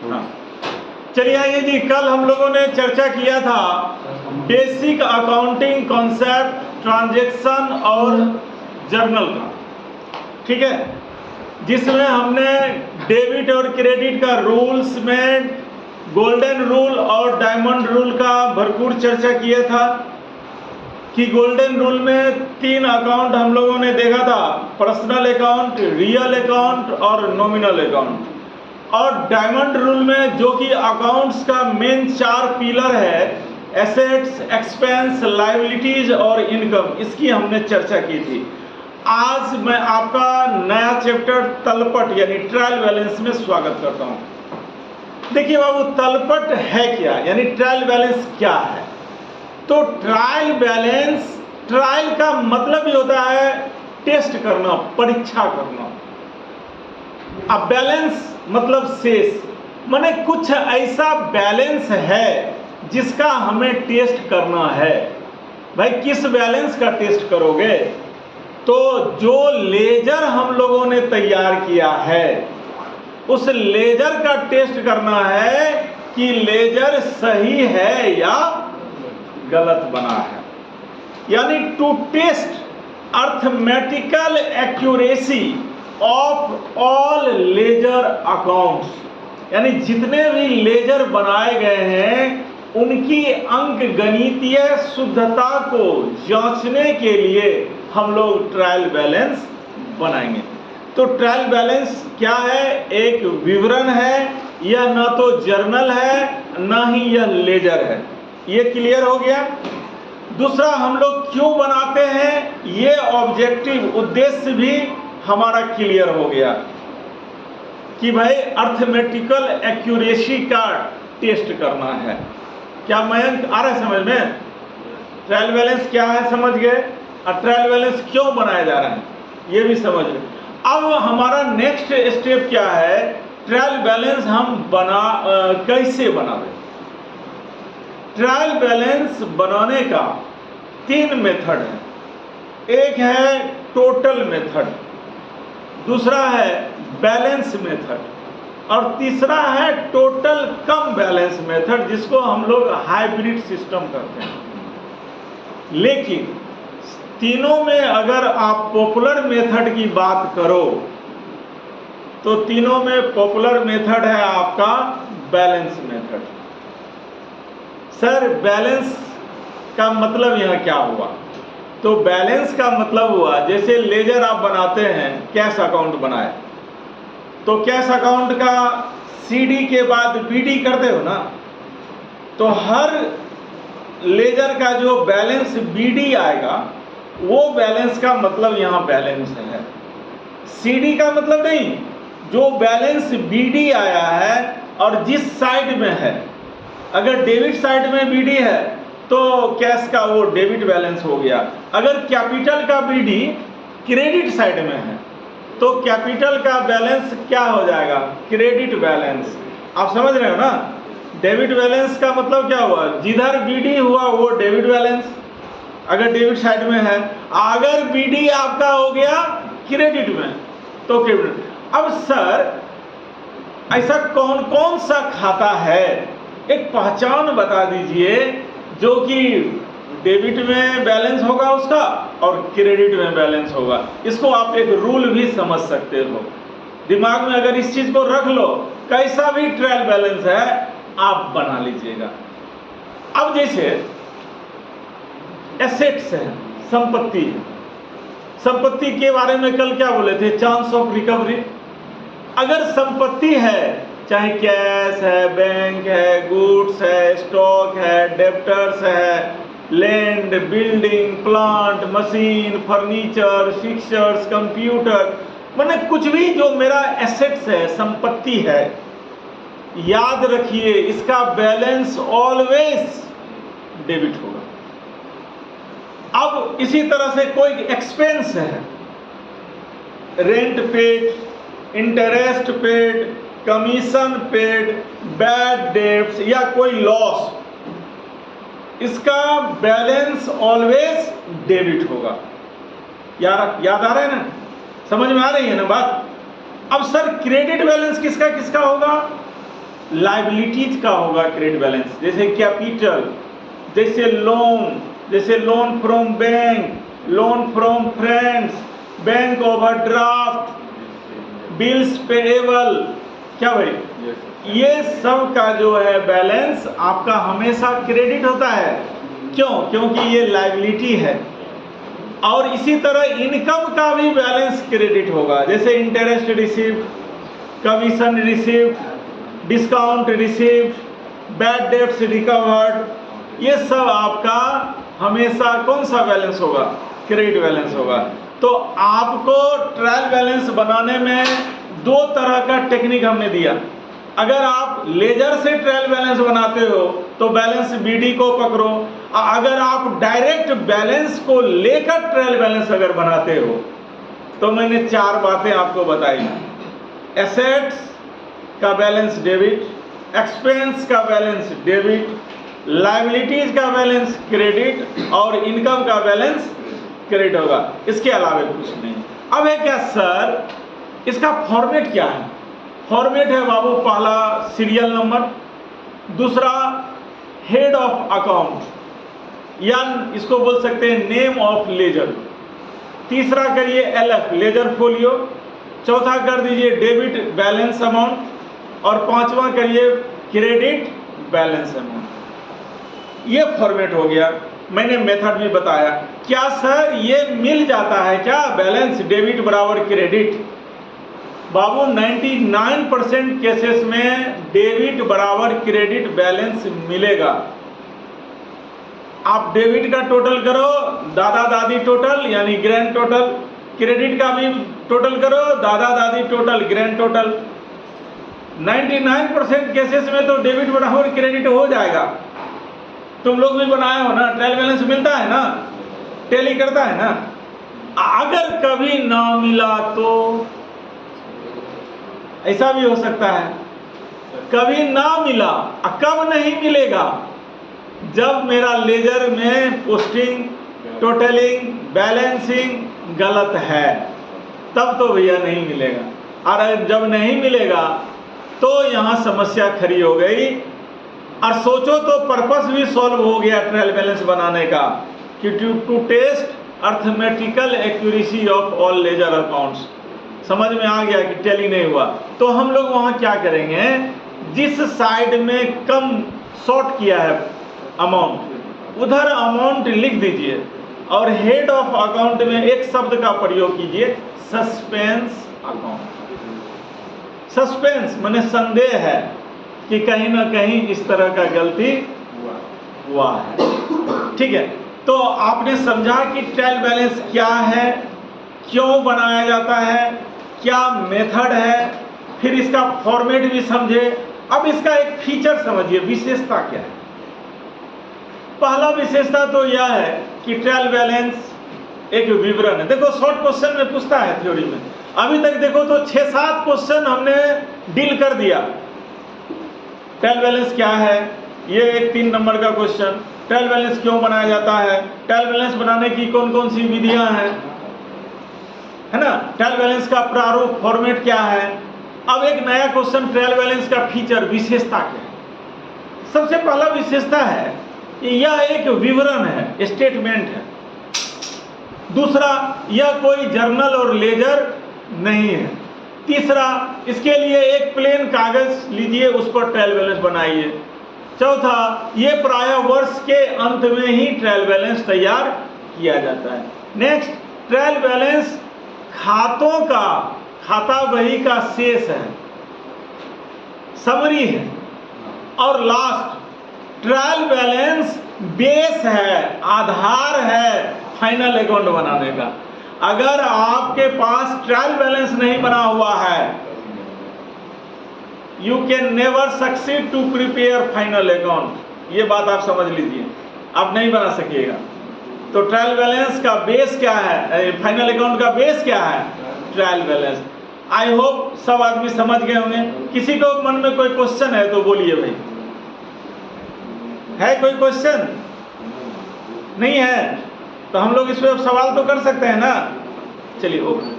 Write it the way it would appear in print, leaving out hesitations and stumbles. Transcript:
हाँ, चलिए आइए जी, कल हम लोगों ने चर्चा किया था बेसिक अकाउंटिंग कॉन्सेप्ट, ट्रांजैक्शन और जर्नल का, ठीक है, जिसमें हमने डेबिट और क्रेडिट का रूल्स में गोल्डन रूल और डायमंड रूल का भरपूर चर्चा किया था कि गोल्डन रूल में 3 अकाउंट हम लोगों ने देखा था, पर्सनल अकाउंट, रियल अकाउंट और नॉमिनल अकाउंट। और डायमंड रूल में जो कि अकाउंट्स का मेन 4 पिलर है, एसेट्स, एक्सपेंस, लायबिलिटीज और इनकम, इसकी हमने चर्चा की थी। आज मैं आपका नया चैप्टर तलपट यानी ट्रायल बैलेंस में स्वागत करता हूं। देखिए बाबू, तलपट है क्या, यानी ट्रायल बैलेंस क्या है? तो ट्रायल बैलेंस, ट्रायल का मतलब ही होता है टेस्ट करना, परीक्षा करना। अब बैलेंस मतलब शेष, माने कुछ ऐसा बैलेंस है जिसका हमें टेस्ट करना है। भाई किस बैलेंस का टेस्ट करोगे? तो जो लेजर हम लोगों ने तैयार किया है उस लेजर का टेस्ट करना है कि लेजर सही है या गलत बना है। यानी to test arithmetical accuracy of all ledger accounts, यानी जितने भी लेजर बनाए गए हैं उनकी अंक गणितीय शुद्धता को जांचने के लिए हम लोग ट्रायल बैलेंस बनाएंगे। तो ट्रायल बैलेंस क्या है? एक विवरण है, यह ना तो जर्नल है ना ही यह लेजर है। ये क्लियर हो गया। दूसरा, हम लोग क्यों बनाते हैं, ये ऑब्जेक्टिव उद्देश्य भी हमारा क्लियर हो गया कि भाई अर्थमेटिकल एक्यूरेसी का टेस्ट करना है। क्या मयंक आ रहा है समझ में? ट्रायल बैलेंस क्या है समझ गए, और ट्रायल बैलेंस क्यों बनाया जा रहा है ये भी समझ गए। अब हमारा नेक्स्ट स्टेप क्या है? ट्रायल बैलेंस हम कैसे बनावे? ट्रायल बैलेंस बनाने का 3 मेथड है। एक है टोटल मेथड, दूसरा है बैलेंस मेथड और तीसरा है टोटल कम बैलेंस मेथड, जिसको हम लोग हाइब्रिड सिस्टम करते हैं। लेकिन तीनों में अगर आप पॉपुलर मेथड की बात करो तो तीनों में पॉपुलर मेथड है आपका बैलेंस मेथड। सर बैलेंस का मतलब यहाँ क्या हुआ? तो बैलेंस का मतलब हुआ, जैसे लेजर आप बनाते हैं, कैश अकाउंट बनाए तो कैश अकाउंट का सीडी के बाद बीडी करते हो ना, तो हर लेजर का जो बैलेंस बीडी आएगा वो बैलेंस का मतलब यहाँ बैलेंस है। सीडी का मतलब नहीं, जो बैलेंस बीडी आया है और जिस साइड में है, अगर डेबिट साइड में बीडी है तो कैश का वो डेबिट बैलेंस हो गया। अगर कैपिटल का बीडी क्रेडिट साइड में है तो कैपिटल का बैलेंस क्या हो जाएगा? Credit balance. आप समझ रहे हो ना? डेबिट बैलेंस का मतलब क्या हुआ? जिधर बीडी हुआ वो डेबिट बैलेंस, अगर डेबिट साइड में है। अगर बीडी आपका हो गया क्रेडिट में तो क्रेडिट। अब सर ऐसा कौन कौन सा खाता है, एक पहचान बता दीजिए जो कि डेबिट में बैलेंस होगा उसका और क्रेडिट में बैलेंस होगा। इसको आप एक रूल भी समझ सकते हो, दिमाग में अगर इस चीज को रख लो, कैसा भी ट्रायल बैलेंस है आप बना लीजिएगा। अब जैसे एसेट्स है, संपत्ति है, संपत्ति के बारे में कल क्या बोले थे? Chance of recovery. अगर संपत्ति है, चाहे कैश है, बैंक है, गुड्स है, स्टॉक है, डेब्टर्स है, land, building, plant, machine, furniture, fixtures, computer, माने कुछ भी जो मेरा एसेट्स है, संपत्ति है, याद रखिए इसका बैलेंस ऑलवेज डेबिट होगा। अब इसी तरह से कोई एक्सपेंस है, rent paid, interest paid, commission paid, bad debts या कोई लॉस, इसका बैलेंस ऑलवेज डेबिट होगा। याद आ रहा है ना? समझ में आ रही है ना बात? अब सर क्रेडिट बैलेंस किसका किसका होगा? लाइबिलिटीज का होगा क्रेडिट बैलेंस, जैसे कैपिटल, जैसे loan from bank, loan from friends, bank overdraft, bills payable. क्या भाई? ये सब का जो है बैलेंस आपका हमेशा क्रेडिट होता है। क्यों? क्योंकि ये लायबिलिटी है। और इसी तरह इनकम का भी बैलेंस क्रेडिट होगा, जैसे interest received, commission received, discount received, bad debts recovered, ये सब आपका हमेशा कौन सा बैलेंस होगा? क्रेडिट बैलेंस होगा। तो आपको ट्रायल बैलेंस बनाने में दो तरह का टेक्निक हमने दिया। अगर आप लेजर से ट्रायल बैलेंस बनाते हो तो बैलेंस बीडी को पकड़ो, अगर आप डायरेक्ट बैलेंस को लेकर ट्रायल बैलेंस अगर बनाते हो तो मैंने चार बातें आपको बताई। एसेट्स का बैलेंस डेबिट, एक्सपेंस का बैलेंस डेबिट, लायबिलिटीज का बैलेंस क्रेडिट और इनकम का बैलेंस क्रेडिट होगा। इसके अलावा कुछ नहीं। अब है क्या सर, इसका फॉर्मेट क्या है? फॉर्मेट है बाबू, पहला सीरियल नंबर, दूसरा हेड ऑफ अकाउंट या इसको बोल सकते हैं नेम ऑफ लेजर, तीसरा करिए एलएफ लेजर फोलियो, चौथा कर दीजिए डेबिट बैलेंस अमाउंट और पांचवा करिए क्रेडिट बैलेंस अमाउंट। ये फॉर्मेट हो गया। मैंने मेथड भी बताया। क्या सर ये मिल जाता है क्या बैलेंस डेबिट बराबर क्रेडिट? बाबू 99% केसेस में डेबिट बराबर क्रेडिट बैलेंस मिलेगा। आप डेबिट का टोटल करो, दादा दादी टोटल यानी ग्रैंड टोटल, क्रेडिट का भी टोटल करो, दादा दादी टोटल ग्रैंड टोटल। 99% केसेस में तो डेबिट बराबर क्रेडिट हो जाएगा। तुम लोग भी बनाए हो ना, ट्रायल बैलेंस मिलता है ना, टैली करता है ना। अगर कभी ना मिला तो ऐसा भी हो सकता है, कभी ना मिला। कब नहीं मिलेगा? जब मेरा लेजर में पोस्टिंग, टोटलिंग, बैलेंसिंग गलत है, तब तो भैया नहीं मिलेगा। और जब नहीं मिलेगा तो यहाँ समस्या खड़ी हो गई। और सोचो तो पर्पस भी सॉल्व हो गया ट्रायल बैलेंस बनाने का कि to test arithmetical accuracy of all ledger accounts. समझ में आ गया कि टैली नहीं हुआ तो हम लोग वहाँ क्या करेंगे, जिस साइड में कम शॉर्ट किया है अमाउंट, उधर अमाउंट लिख दीजिए और हेड ऑफ अकाउंट में एक शब्द का प्रयोग कीजिए, सस्पेंस अकाउंट। सस्पेंस माने संदेह है कि कहीं ना कहीं इस तरह का गलती हुआ है। ठीक है, तो आपने समझा कि ट्रायल बैलेंस क्या है, क्यों बनाया जाता है, क्या मेथड है, फिर इसका फॉर्मेट भी समझे। अब इसका एक फीचर समझिए, विशेषता क्या है। पहला विशेषता तो यह है कि ट्रायल बैलेंस एक विवरण है। देखो शॉर्ट क्वेश्चन में पूछता है थ्योरी में, अभी तक देखो तो 6-7 क्वेश्चन हमने डील कर दिया। ट्रायल बैलेंस क्या है, ये एक 3 नंबर का क्वेश्चन। ट्रायल बैलेंस क्यों बनाया जाता है, ट्रायल बैलेंस बनाने की कौन कौन सी विधियां हैं, है ना। ट्रायल बैलेंस का प्रारूप फॉर्मेट क्या है। अब एक नया क्वेश्चन, ट्रायल बैलेंस का फीचर, विशेषता क्या है। सबसे पहला विशेषता है कि यह एक विवरण है, स्टेटमेंट है। दूसरा, यह कोई जर्नल और लेजर नहीं है। तीसरा, इसके लिए एक प्लेन कागज लीजिए, उस पर ट्रायल बैलेंस बनाइए। चौथा, ये प्रायः वर्ष के अंत में ही ट्रायल बैलेंस तैयार किया जाता है। नेक्स्ट, ट्रायल बैलेंस खातों का, खाता बही का शेष है, समरी है। और लास्ट, ट्रायल बैलेंस बेस है, आधार है फाइनल अकाउंट बनाने का। अगर आपके पास ट्रायल बैलेंस नहीं बना हुआ है, you can never succeed to prepare final account. ये बात आप समझ लीजिए, आप नहीं बना सकिएगा। तो ट्रायल बैलेंस का बेस क्या है, फाइनल अकाउंट का बेस क्या है, ट्रायल बैलेंस। आई होप सब आदमी समझ गए होंगे। किसी को मन में कोई क्वेश्चन है तो बोलिए भाई। है कोई क्वेश्चन? नहीं है तो हम लोग इस पे सवाल तो कर सकते हैं ना। चलिए ओके।